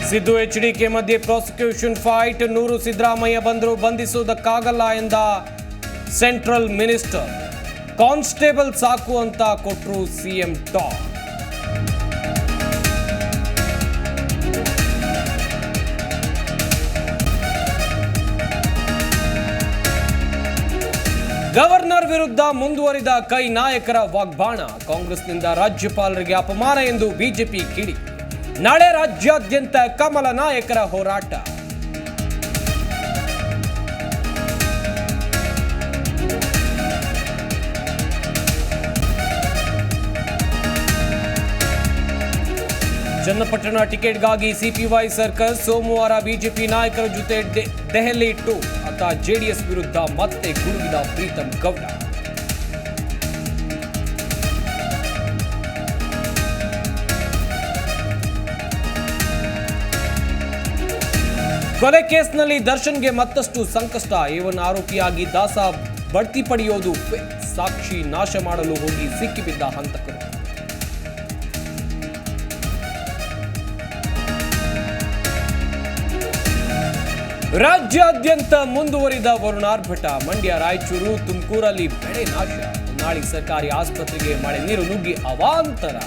Siddu HDK ಮಧ್ಯೆ prosecution fight. 100 Siddaramaiah ಬಂದರೂ ಬಂಧಿಸುವುದಕ್ಕಾಗಲ್ಲ ಎಂದ ಸೆಂಟ್ರಲ್ ಮಿನಿಸ್ಟರ್. ಕಾನ್ಸ್ಟೇಬಲ್ ಸಾಕು ಅಂತ ಕೊಟ್ಟರು ಸಿಎಂ ಟಾಕ್. ಗವರ್ನರ್ ವಿರುದ್ಧ ಮುಂದುವರಿದ ಕೈ ನಾಯಕರ ವಾಗ್ಬಾಣ. ಕಾಂಗ್ರೆಸ್ನಿಂದ ರಾಜ್ಯಪಾಲರಿಗೆ ಅಪಮಾನ ಎಂದು ಬಿಜೆಪಿ ಕಿಡಿ. ನಾಳೆ ರಾಜ್ಯಾದ್ಯಂತ ಕಮಲ ನಾಯಕರ ಹೋರಾಟ. ಚನ್ನಪಟ್ಟಣ ಟಿಕೆಟ್ಗಾಗಿ ಸಿಪಿವೈ ಸರ್ಕಸ್. ಸೋಮವಾರ ಬಿಜೆಪಿ ನಾಯಕರ ಜೊತೆ ದೆಹಲಿ ಟೂರ್. ಅತ ಜೆಡಿಎಸ್ ವಿರುದ್ಧ ಮತ್ತೆ ಗುಡುಗಿದ ಪ್ರೀತಂ ಗೌಡ. ಕೊಲೆ ಕೇಸ್ನಲ್ಲಿ ದರ್ಶನ್ಗೆ ಮತ್ತಷ್ಟು ಸಂಕಷ್ಟ. A1 ಆರೋಪಿಯಾಗಿ ದಾಸ ಬಡ್ತಿ ಪಡೆಯೋದು ಫೇಕ್. ಸಾಕ್ಷಿ ನಾಶ ಮಾಡಲು ಹೋಗಿ ಸಿಕ್ಕಿಬಿದ್ದ ಹಂತಕರು. ರಾಜ್ಯಾದ್ಯಂತ ಮುಂದುವರಿದ ವರುಣಾರ್ಭಟ. ಮಂಡ್ಯ, ರಾಯಚೂರು, ತುಮಕೂರಲ್ಲಿ ಬೆಳೆ ನಾಶ. ಹೊನ್ನಾಳಿ ಸರ್ಕಾರಿ ಆಸ್ಪತ್ರೆಗೆ ಮಳೆ ನೀರು ನುಗ್ಗಿ ಅವಾಂತರ.